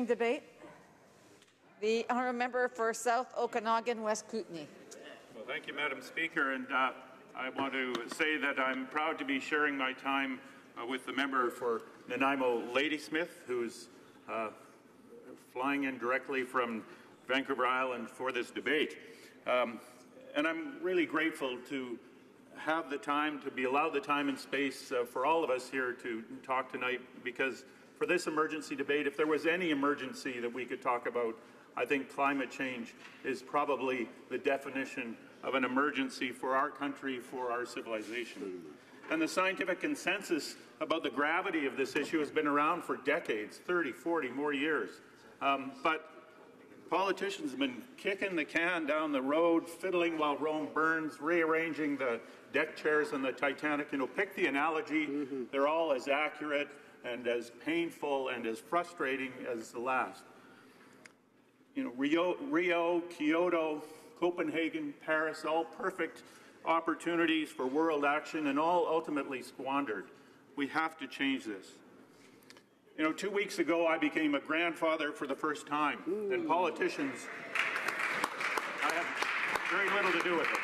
Debate. The honourable member for South Okanagan, West Kootenay. Well, thank you, Madam Speaker, and I want to say that I'm proud to be sharing my time with the member for Nanaimo, Ladysmith, who's flying in directly from Vancouver Island for this debate. And I'm really grateful to have the time, to be allowed the time and space for all of us here to talk tonight, because for this emergency debate, if there was any emergency that we could talk about, I think climate change is probably the definition of an emergency for our country, for our civilization. And the scientific consensus about the gravity of this issue has been around for decades, 30, 40 more years. But politicians have been kicking the can down the road, fiddling while Rome burns, rearranging the deck chairs on the Titanic. You know, pick the analogy. They're all as accurate and as painful and as frustrating as the last. You know, Rio, Kyoto, Copenhagen, Paris, all perfect opportunities for world action and all ultimately squandered. We have to change this. You know, 2 weeks ago I became a grandfather for the first time, and politicians, I have very little to do with it.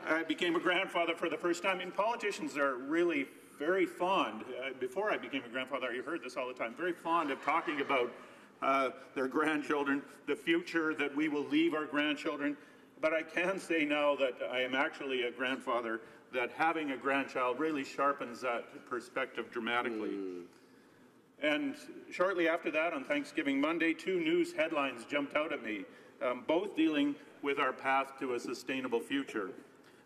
I became a grandfather for the first time, and politicians are really very fond, before I became a grandfather, I heard this all the time, very fond of talking about their grandchildren, the future that we will leave our grandchildren. But I can say now that I am actually a grandfather, that having a grandchild really sharpens that perspective dramatically. And shortly after that, on Thanksgiving Monday, 2 news headlines jumped out at me, both dealing with our path to a sustainable future.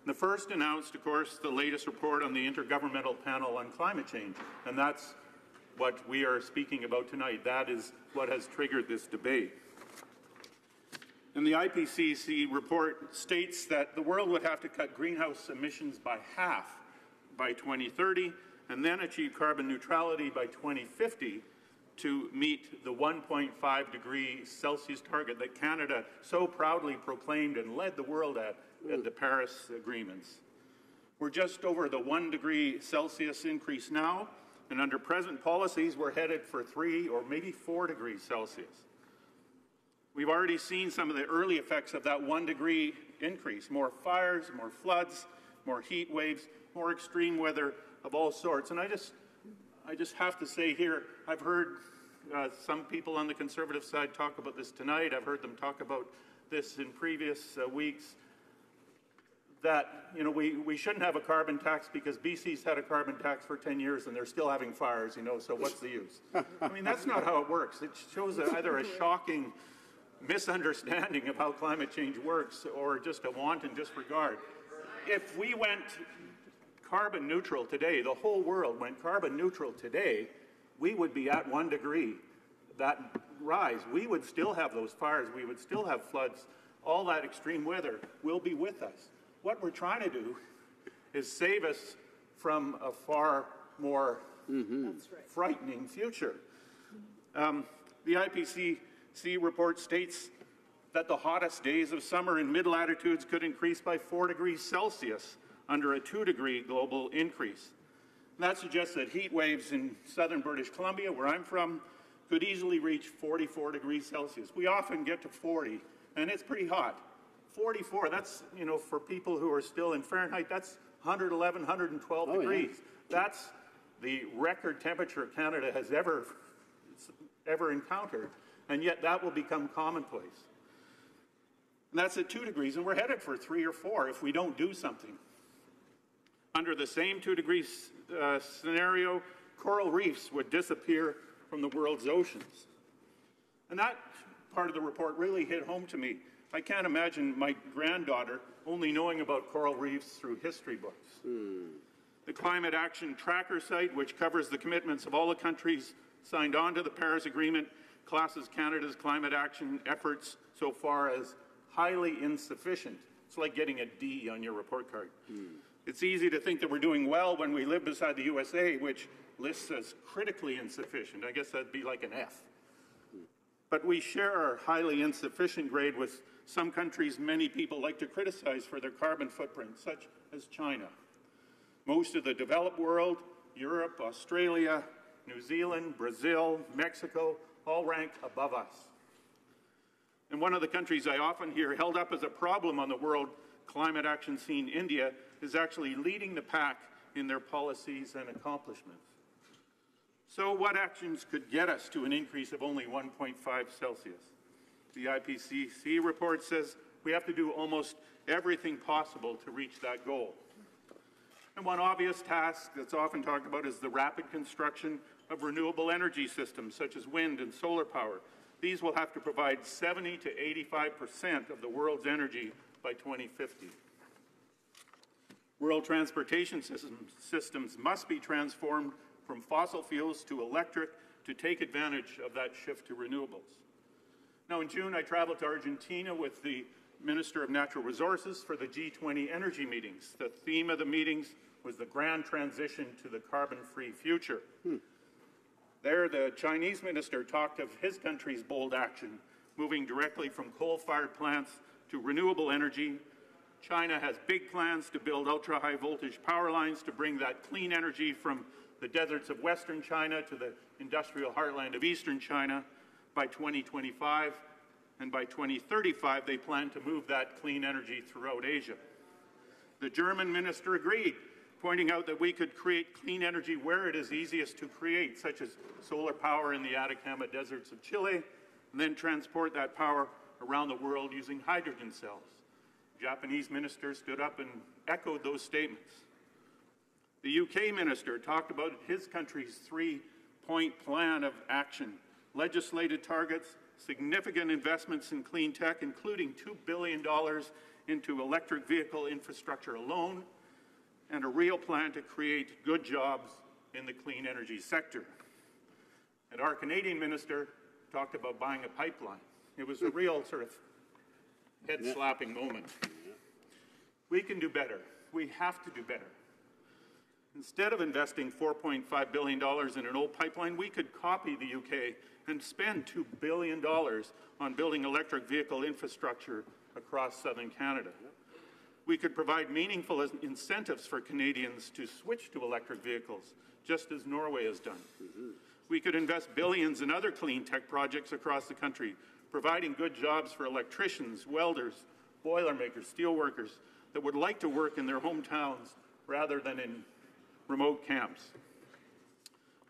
The first announced, of course, the latest report on the Intergovernmental Panel on Climate Change, and that's what we are speaking about tonight. That is what has triggered this debate. And the IPCC report states that the world would have to cut greenhouse emissions by half by 2030 and then achieve carbon neutrality by 2050 to meet the 1.5 degree Celsius target that Canada so proudly proclaimed and led the world at the Paris agreements. We're just over the 1 degree Celsius increase now, and under present policies, we're headed for 3 or maybe 4 degrees Celsius. We've already seen some of the early effects of that 1 degree increase: more fires, more floods, more heat waves, more extreme weather of all sorts. And I just have to say here, I've heard some people on the Conservative side talk about this tonight. I've heard them talk about this in previous weeks, that, you know, we shouldn't have a carbon tax because BC's had a carbon tax for 10 years and they're still having fires, you know, so what's the use? I mean, that's not how it works. It shows either a shocking misunderstanding of how climate change works or just a wanton disregard. If we went carbon neutral today, the whole world went carbon neutral today, we would be at 1 degree. That rise, we would still have those fires, we would still have floods, all that extreme weather will be with us. What we're trying to do is save us from a far more frightening future. The IPCC report states that the hottest days of summer in mid-latitudes could increase by 4 degrees Celsius under a 2 degree global increase. And that suggests that heat waves in southern British Columbia, where I'm from, could easily reach 44 degrees Celsius. We often get to 40, and it's pretty hot. 44, that's, you know, for people who are still in Fahrenheit, that's 111, 112 degrees. Yeah. That's the record temperature Canada has ever encountered, and yet that will become commonplace. And that's at 2 degrees, and we're headed for 3 or 4 if we don't do something. Under the same 2 degrees scenario, coral reefs would disappear from the world's oceans. And that part of the report really hit home to me. I can't imagine my granddaughter only knowing about coral reefs through history books. The Climate Action Tracker site, which covers the commitments of all the countries signed on to the Paris Agreement, classes Canada's climate action efforts so far as highly insufficient. It's like getting a D on your report card. It's easy to think that we're doing well when we live beside the USA, which lists as critically insufficient. I guess that'd be like an F. But we share our highly insufficient grade with some countries many people like to criticize for their carbon footprint, such as China. Most of the developed world, Europe, Australia, New Zealand, Brazil, Mexico, all rank above us. And one of the countries I often hear held up as a problem on the world climate action scene, India, is actually leading the pack in their policies and accomplishments. So what actions could get us to an increase of only 1.5 Celsius? The IPCC report says we have to do almost everything possible to reach that goal. And one obvious task that's often talked about is the rapid construction of renewable energy systems, such as wind and solar power. These will have to provide 70 to 85% of the world's energy by 2050. World transportation systems must be transformed from fossil fuels to electric to take advantage of that shift to renewables. Now, in June, I traveled to Argentina with the Minister of Natural Resources for the G20 energy meetings. The theme of the meetings was the grand transition to the carbon-free future. There, the Chinese minister talked of his country's bold action, moving directly from coal-fired plants to renewable energy. China has big plans to build ultra-high voltage power lines to bring that clean energy from the deserts of Western China to the industrial heartland of Eastern China by 2025. And by 2035, they plan to move that clean energy throughout Asia. The German minister agreed, pointing out that we could create clean energy where it is easiest to create, such as solar power in the Atacama deserts of Chile, and then transport that power around the world using hydrogen cells. The Japanese minister stood up and echoed those statements. The UK minister talked about his country's three-point plan of action, legislated targets, significant investments in clean tech, including $2 billion into electric vehicle infrastructure alone, and a real plan to create good jobs in the clean energy sector. And our Canadian minister talked about buying a pipeline. It was a real sort of head-slapping moment. We can do better. We have to do better. Instead of investing $4.5 billion in an old pipeline, we could copy the UK and spend $2 billion on building electric vehicle infrastructure across southern Canada. We could provide meaningful incentives for Canadians to switch to electric vehicles, just as Norway has done. We could invest billions in other clean tech projects across the country, providing good jobs for electricians, welders, boilermakers, steelworkers that would like to work in their hometowns rather than in remote camps.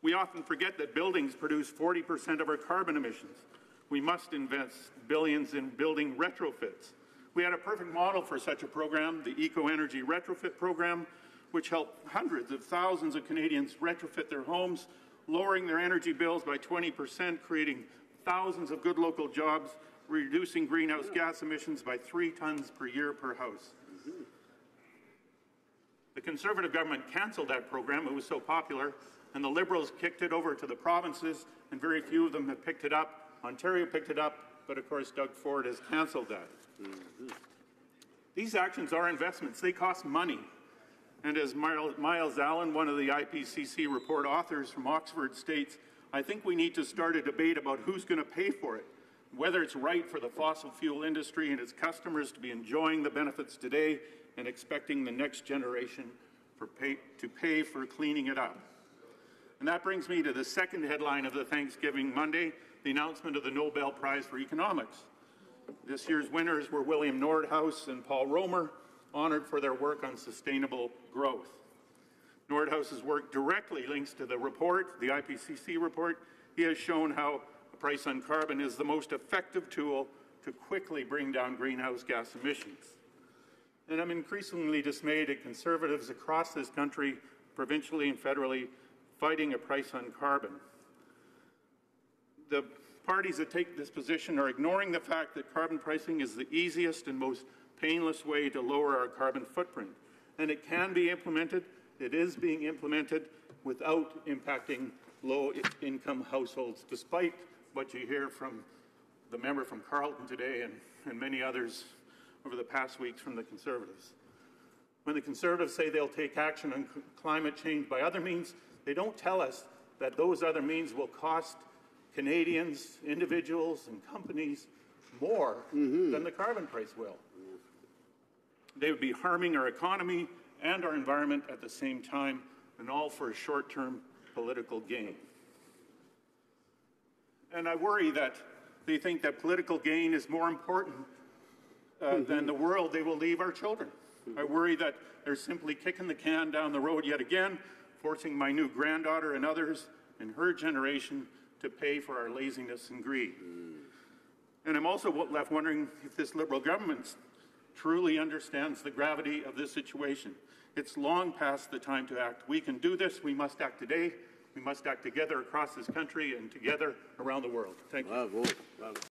We often forget that buildings produce 40% of our carbon emissions. We must invest billions in building retrofits. We had a perfect model for such a program, the Eco Energy Retrofit Program, which helped hundreds of thousands of Canadians retrofit their homes, lowering their energy bills by 20%, creating thousands of good local jobs, reducing greenhouse gas emissions by 3 tons per year per house. The Conservative government cancelled that program. It was so popular, and the Liberals kicked it over to the provinces, and very few of them have picked it up. Ontario picked it up, but of course Doug Ford has cancelled that. These actions are investments. They cost money. And as Miles Allen, one of the IPCC report authors from Oxford, states, I think we need to start a debate about who's going to pay for it, whether it's right for the fossil fuel industry and its customers to be enjoying the benefits today and expecting the next generation to pay for cleaning it up. And that brings me to the second headline of the Thanksgiving Monday, the announcement of the Nobel Prize for Economics. This year's winners were William Nordhaus and Paul Romer, honored for their work on sustainable growth. Nordhaus's work directly links to the report, the IPCC report. He has shown how a price on carbon is the most effective tool to quickly bring down greenhouse gas emissions. And I'm increasingly dismayed at Conservatives across this country, provincially and federally, fighting a price on carbon. The parties that take this position are ignoring the fact that carbon pricing is the easiest and most painless way to lower our carbon footprint. And it can be implemented, it is being implemented without impacting low-income households, despite what you hear from the member from Carleton today and many others over the past weeks from the Conservatives. When the Conservatives say they'll take action on climate change by other means, they don't tell us that those other means will cost Canadians, individuals, and companies more than the carbon price will. They would be harming our economy and our environment at the same time, and all for a short-term political gain. And I worry that they think that political gain is more important than the world they will leave our children. I worry that they're simply kicking the can down the road yet again, forcing my new granddaughter and others in her generation to pay for our laziness and greed. And I'm also left wondering if this Liberal government truly understands the gravity of this situation. It's long past the time to act. We can do this. We must act today. We must act together across this country and together around the world. Thank you. Bravo. Bravo.